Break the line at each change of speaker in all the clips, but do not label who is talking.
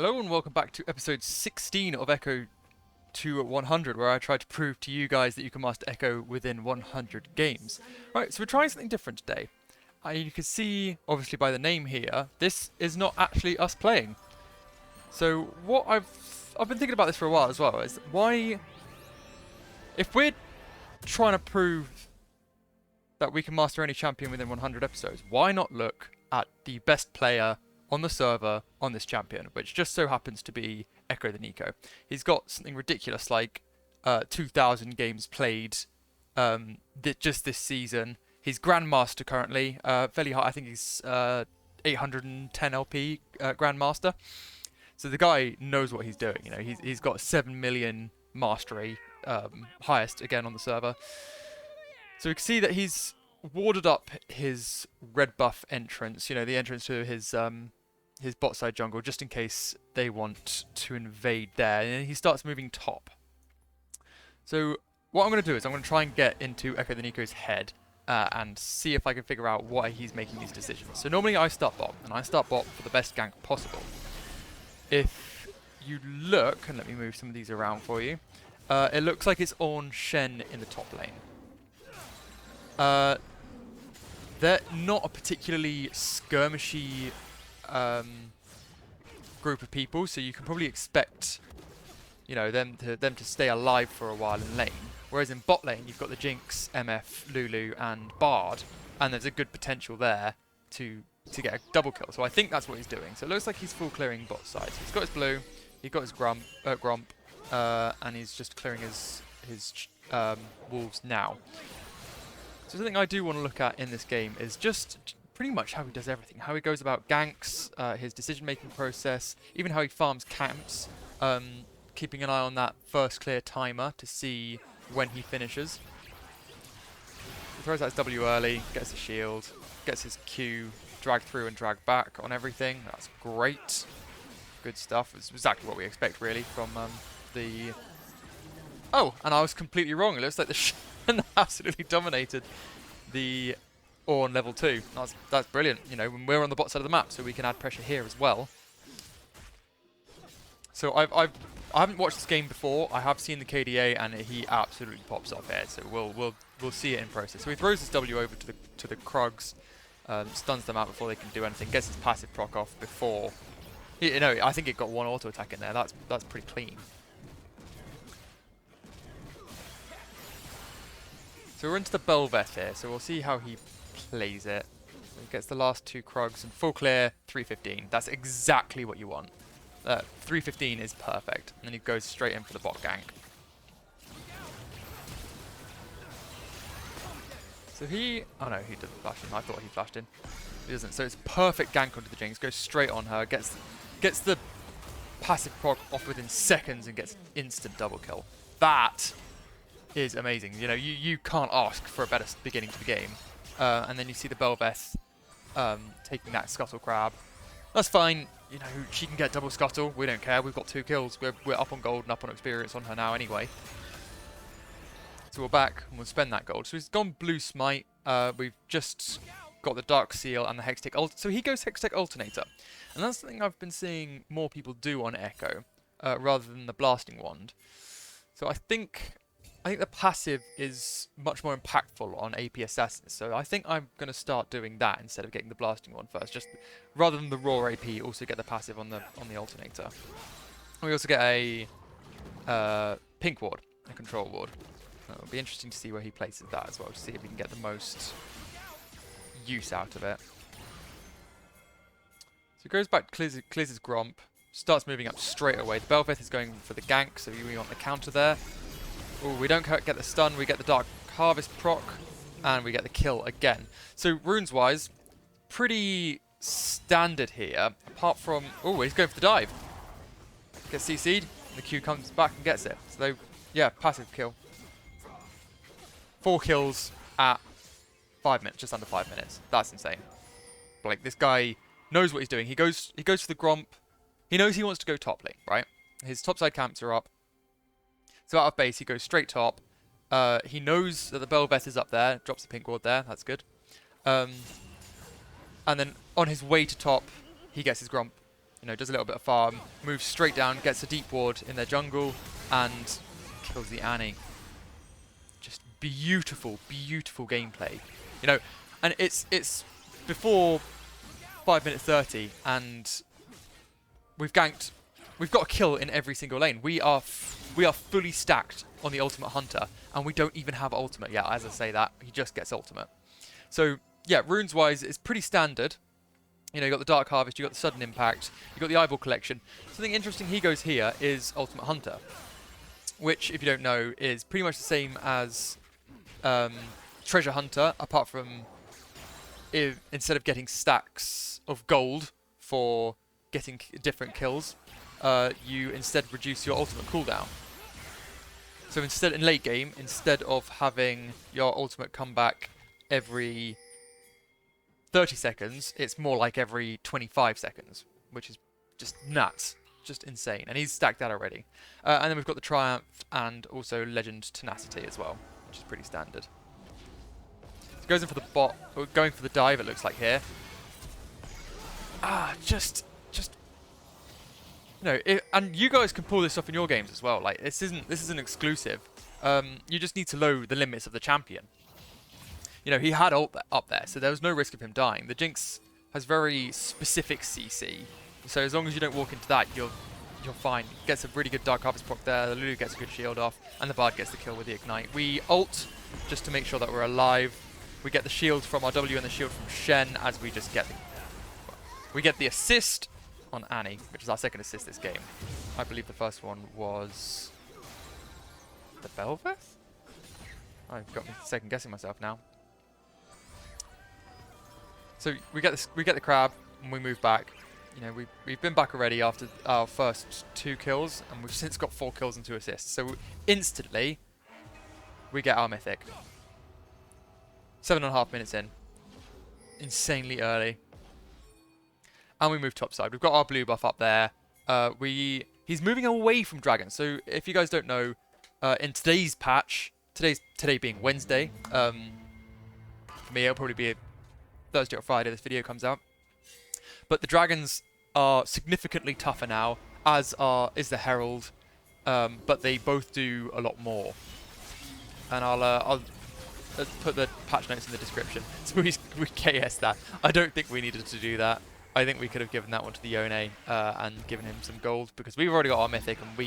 Hello and welcome back to episode 16 of Ekko to 100, where I try to prove to you guys that you can master Ekko within 100 games. Right, so we're trying something different today. You can see, obviously by the name here, this is not actually us playing. So what I've been thinking about this for a while as well, is why, if we're trying to prove that we can master any champion within 100 episodes, why not look at the best player on the server on this champion, which just so happens to be Ekko the Neeko. He's got something ridiculous like 2,000 games played just this season. He's Grandmaster currently, fairly high. I think he's 810 LP Grandmaster. So the guy knows what he's doing. You know, he's got 7 million mastery, highest again on the server. So we can see that he's warded up his red buff entrance. You know, the entrance to his bot side jungle, just in case they want to invade there. And he starts moving top. So what I'm going to do is I'm going to try and get into Ekko the Neeko's head and see if I can figure out why he's making these decisions. So normally I start bot, and I start bot for the best gank possible. If you look, and let me move some of these around for you, it looks like it's on Shen in the top lane. They're not a particularly skirmishy group of people, so you can probably expect, you know, them to stay alive for a while in lane. Whereas in bot lane, you've got the Jinx, MF, Lulu, and Bard, and there's a good potential there to get a double kill. So I think that's what he's doing. So it looks like he's full clearing bot side. So he's got his blue, he's got his Gromp, and he's just clearing his wolves now. So something I do want to look at in this game is just pretty much how he does everything. How he goes about ganks, his decision-making process, even how he farms camps, keeping an eye on that first clear timer to see when he finishes. He throws out his W early, gets a shield, gets his Q, drag through and drag back on everything. That's great. Good stuff. It's exactly what we expect, really, from the... Oh, and I was completely wrong. It looks like the Shen absolutely dominated the Ornn level 2. That's brilliant. You know, when we're on the bot side of the map, so we can add pressure here as well. So I haven't watched this game before. I have seen the KDA, and he absolutely pops off here. So we'll see it in process. So he throws his W over to the Krugs, stuns them out before they can do anything. Gets his passive proc off before. You know, I think it got one auto attack in there. That's pretty clean. So we're into the Belveth here, so we'll see how he plays it. So he gets the last two Krugs and full clear, 315. That's exactly what you want. 315 is perfect. And then he goes straight in for the bot gank. So he... Oh no, he didn't flash in. I thought he flashed in. He doesn't. So it's perfect gank onto the Jinx. Goes straight on her. Gets the passive proc off within seconds and gets instant double kill. That is amazing. You know, you can't ask for a better beginning to the game. And then you see the Belveth taking that Scuttle Crab. That's fine. You know, she can get double Scuttle. We don't care. We've got 2 kills. We're up on gold and up on experience on her now anyway. So we're back and we'll spend that gold. So he's gone Blue Smite. We've just got the Dark Seal and the Hextech Ult. So he goes Hextech Alternator. And that's something I've been seeing more people do on Ekko rather than the Blasting Wand. So I think the passive is much more impactful on AP Assassins, so I think I'm going to start doing that instead of getting the Blasting one first. Just rather than the raw AP, also get the passive on the Alternator. And we also get a pink ward, a control ward. It'll be interesting to see where he places that as well, to see if we can get the most use out of it. So he goes back, clears his Gromp, starts moving up straight away. The Belveth is going for the gank, so we want the counter there. Oh, we don't get the stun, we get the Dark Harvest proc, and we get the kill again. So runes-wise, pretty standard here, apart from... Oh, he's going for the dive. Gets CC'd, and the Q comes back and gets it. So, yeah, passive kill. 4 kills at 5 minutes, just under 5 minutes. That's insane. Like, this guy knows what he's doing. He goes for the Gromp. He knows he wants to go top lane, right? His topside camps are up. So out of base, he goes straight top. He knows that the Belveth is up there. Drops the pink ward there. That's good. And then on his way to top, he gets his Gromp. You know, does a little bit of farm, moves straight down, gets a deep ward in their jungle, and kills the Annie. Just beautiful, beautiful gameplay. You know, and it's before 5 minutes 30, and we've ganked. We've got a kill in every single lane. We are fully stacked on the ultimate hunter, and we don't even have ultimate yet. As I say that, he just gets ultimate. So yeah, runes wise, it's pretty standard. You know, you got the Dark Harvest, you got the Sudden Impact, you got the Eyeball Collection. Something interesting he goes here is Ultimate Hunter, which, if you don't know, is pretty much the same as Treasure Hunter, apart from instead of getting stacks of gold for getting different kills, you instead reduce your ultimate cooldown. So instead, in late game, instead of having your ultimate come back every 30 seconds, it's more like every 25 seconds, which is just nuts, just insane. And he's stacked that already. And then we've got the Triumph and also Legend Tenacity as well, which is pretty standard. So goes in for the bot, or going for the dive, it looks like here. Just you know, and you guys can pull this off in your games as well. Like this isn't exclusive. You just need to know the limits of the champion. You know, he had ult up there, so there was no risk of him dying. The Jinx has very specific CC, so as long as you don't walk into that, you're fine. Gets a really good Dark Harvest proc there, the Lulu gets a good shield off, and the Bard gets the kill with the Ignite. We ult just to make sure that we're alive. We get the shield from our W and the shield from Shen as we just get the assist on Annie, which is our second assist this game. I believe the first one was the Belveth? I've got me second guessing myself now. So we get the crab and we move back. You know, we've been back already after our first 2 kills, and we've since got 4 kills and 2 assists. So instantly we get our mythic. 7.5 minutes in. Insanely early. And we move topside. We've got our blue buff up there. He's moving away from dragons. So if you guys don't know, in today's patch, today being Wednesday, for me it'll probably be Thursday or Friday this video comes out. But the dragons are significantly tougher now, as is the Herald, but they both do a lot more. And I'll put the patch notes in the description. So we KS that. I don't think we needed to do that. I think we could have given that one to the Yone and given him some gold, because we've already got our mythic, and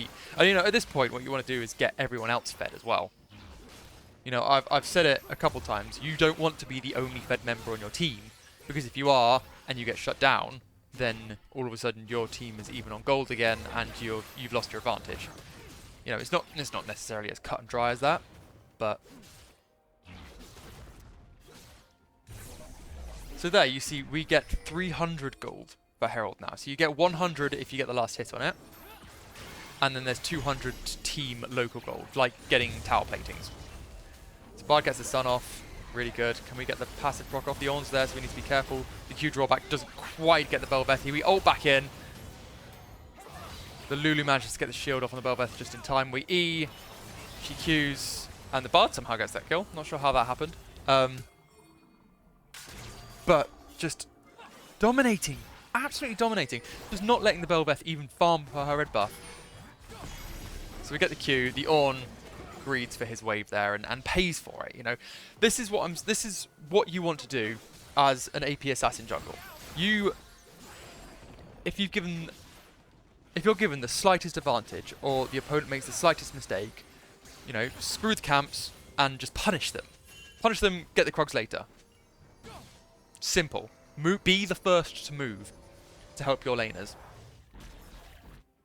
you know, at this point what you want to do is get everyone else fed as well. You know, I've said it a couple times, you don't want to be the only fed member on your team, because if you are and you get shut down, then all of a sudden your team is even on gold again and you've lost your advantage. You know, it's not necessarily as cut and dry as that, but so there you see we get 300 gold for Herald now. So you get 100 if you get the last hit on it, and then there's 200 team local gold, like getting tower platings. So Bard gets the sun off, really good. Can we get the passive proc off the Orns there? So we need to be careful. The Q drawback doesn't quite get the Belvethi. We ult back in. The Lulu manages to get the shield off on the Belveth just in time. We E, she Qs, and the Bard somehow gets that kill. Not sure how that happened. But just dominating, absolutely dominating. Just not letting the Belveth even farm for her red buff. So we get the Q, the Ornn greeds for his wave there and pays for it. You know, this is what you want to do as an AP assassin jungle. If you're given the slightest advantage, or the opponent makes the slightest mistake, you know, screw the camps and just punish them. Punish them, get the Krogs later. Simple. Be the first to move to help your laners.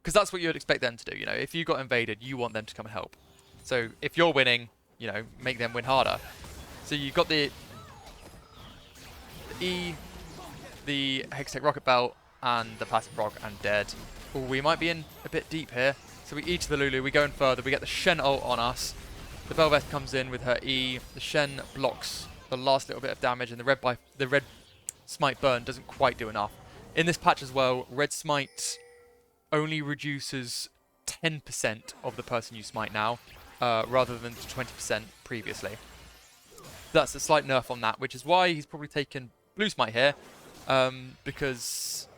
Because that's what you would expect them to do. You know, if you got invaded, you want them to come and help. So if you're winning, you know, make them win harder. So you've got the E, the Hextech Rocket Belt, and the passive proc, and dead. Oh, we might be in a bit deep here. So we E to the Lulu, we go in further, we get the Shen ult on us. The Belveth comes in with her E, the Shen blocks the last little bit of damage, and the red smite burn doesn't quite do enough. In this patch as well, red smite only reduces 10% of the person you smite now, rather than 20% previously. That's a slight nerf on that, which is why he's probably taken blue smite here, because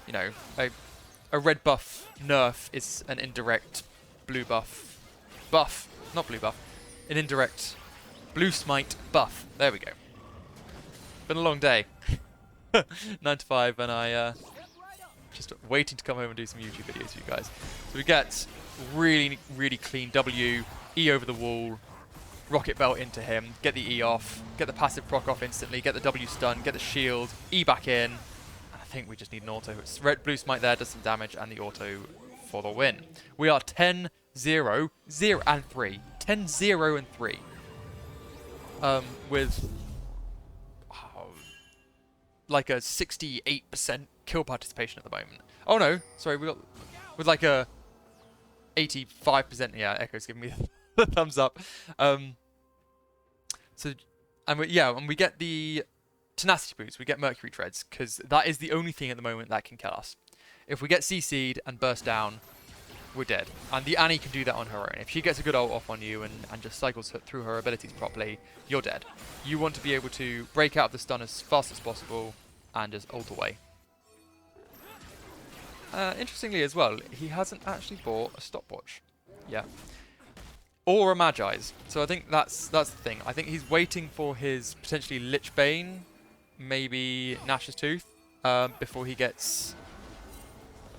you know, a red buff nerf is an indirect blue buff. Not blue buff. An indirect blue smite buff. There we go. Been a long day. 9 to 5, and I just waiting to come home and do some YouTube videos for you guys. So we get really, really clean W, E over the wall, rocket belt into him, get the E off, get the passive proc off instantly, get the W stun, get the shield, E back in. I think we just need an auto. It's red, blue smite there, does some damage, and the auto for the win. We are 10-0, 0 and 3. 10-0 and 3. With like a 68% kill participation at the moment. Oh no, sorry, we got with like a 85%. Yeah, Ekko's giving me the thumbs up. So, and we get the tenacity boots. We get Mercury treads because that is the only thing at the moment that can kill us. If we get CC'd and burst down, we're dead. And the Annie can do that on her own. If she gets a good ult off on you and just cycles through her abilities properly, you're dead. You want to be able to break out of the stun as fast as possible and just ult away. Interestingly as well, he hasn't actually bought a stopwatch yet. Or a Magi's. So I think that's the thing. I think he's waiting for his potentially Lich Bane, maybe Nash's Tooth, before he gets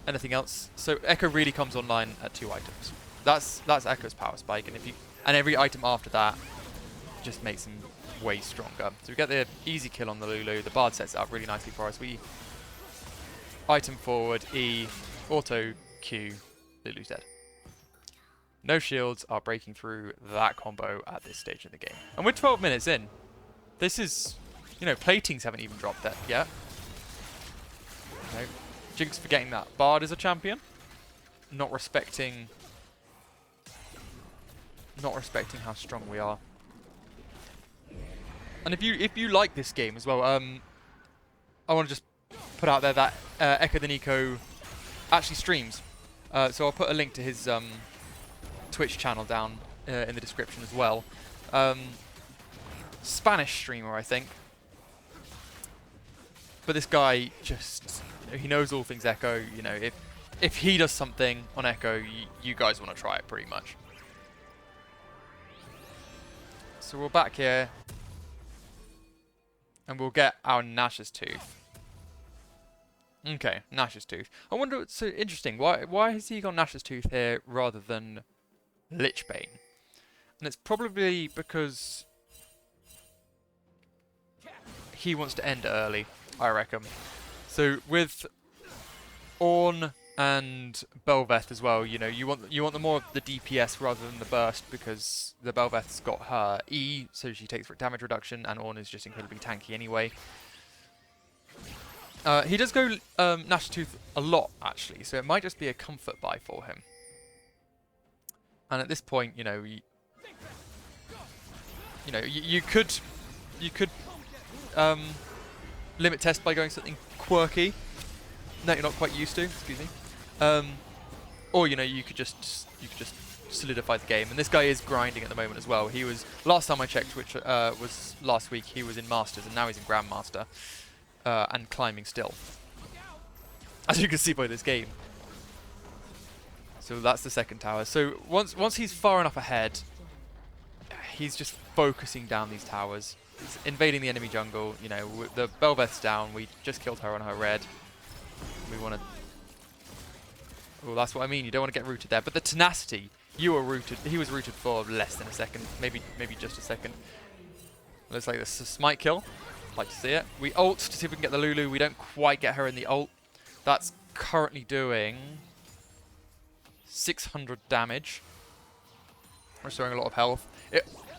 anything else. So Ekko really comes online at 2 items. That's Ekko's power spike, and every item after that just makes him way stronger. So we get the easy kill on the Lulu. The Bard sets it up really nicely for us. We item forward, E, auto, Q, Lulu's dead. No shields are breaking through that combo at this stage in the game. And we're 12 minutes in. This is, you know, platings haven't even dropped that yet. No. Jinx forgetting that Bard is a champion. Not respecting how strong we are. And if you like this game as well, I want to just put out there that Ekko the Neeko actually streams. So I'll put a link to his Twitch channel down in the description as well. Spanish streamer, I think. But this guy just, he knows all things Ekko. You know, if he does something on Ekko, you guys want to try it pretty much. So we're back here. And we'll get our Nash's Tooth. Okay, Nash's Tooth. I wonder, it's so interesting. Why has he got Nash's Tooth here rather than Lich Bane? And it's probably because he wants to end early, I reckon. So with Ornn and Bel'Veth as well, you know, you want the more of the DPS rather than the burst, because the Bel'Veth's got her E, so she takes damage reduction, and Ornn is just incredibly tanky anyway. He does go Nash's Tooth a lot actually, so it might just be a comfort buy for him. And at this point, you know, you could limit test by going something quirky that you're not quite used to. Excuse me. Or you know, you could just solidify the game. And this guy is grinding at the moment as well. He was, last time I checked, which was last week, he was in Masters, and now he's in Grandmaster and climbing still, as you can see by this game. So that's the second tower. So once he's far enough ahead, he's just focusing down these towers. He's invading the enemy jungle. You know, the Bel'Veth's down. We just killed her on her red. We want to... Oh, that's what I mean. You don't want to get rooted there. But the tenacity, you were rooted. He was rooted for less than a second. Maybe just a second. Looks like this is a smite kill. Like to see it. We ult to see if we can get the Lulu. We don't quite get her in the ult. That's currently doing 600 damage. Restoring a lot of health.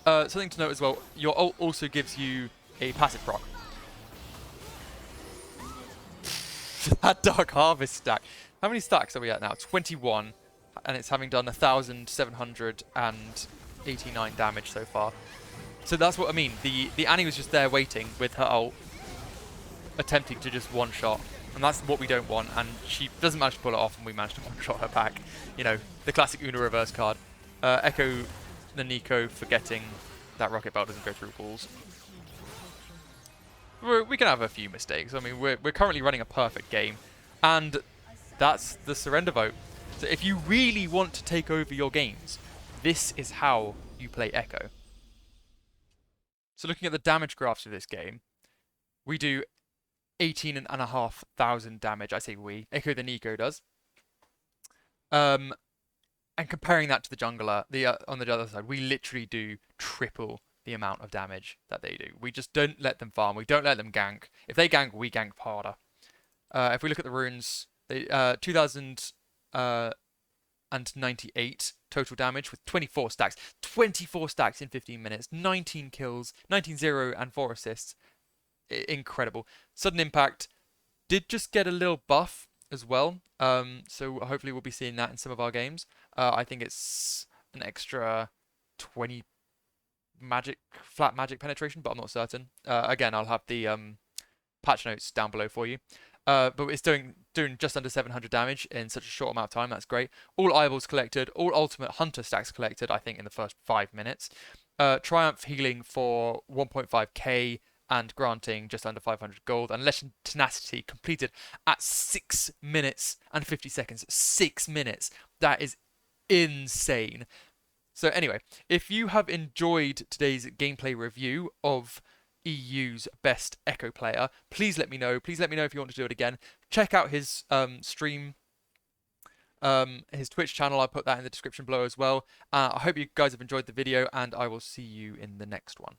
Something to note as well, your ult also gives you a passive proc. That Dark Harvest stack. How many stacks are we at now? 21. And it's having done 1,789 damage so far. So that's what I mean. The Annie was just there waiting with her ult, attempting to just one-shot. And that's what we don't want. And she doesn't manage to pull it off, and we managed to one-shot her back. You know, the classic Una reverse card. Ekko the Neeko forgetting that rocket belt doesn't go through walls. We can have a few mistakes. I mean, we're currently running a perfect game. And that's the surrender vote. So if you really want to take over your games, this is how you play Ekko. So looking at the damage graphs of this game, we do 18,500 damage. I say we. Ekko the Neeko does. And comparing that to the jungler, on the other side, we literally do triple the amount of damage that they do. We just don't let them farm. We don't let them gank. If they gank, we gank harder. If we look at the runes, they 2,098 total damage with 24 stacks. 24 stacks in 15 minutes. 19 kills, 19-0, and 4 assists. Incredible. Sudden impact did just get a little buff as well. So hopefully we'll be seeing that in some of our games. I think it's an extra 20 flat magic penetration, but I'm not certain. Again, I'll have the patch notes down below for you. But it's doing just under 700 damage in such a short amount of time. That's great. All eyeballs collected, all ultimate hunter stacks collected, I think, in the first 5 minutes. Triumph healing for 1.5k and granting just under 500 gold. And Legend Tenacity completed at 6 minutes and 50 seconds. 6 minutes. That is insane. So anyway, if you have enjoyed today's gameplay review of EU's best Ekko player, please let me know. Please let me know if you want to do it again. Check out his stream, his Twitch channel. I'll put that in the description below as well. I hope you guys have enjoyed the video, and I will see you in the next one.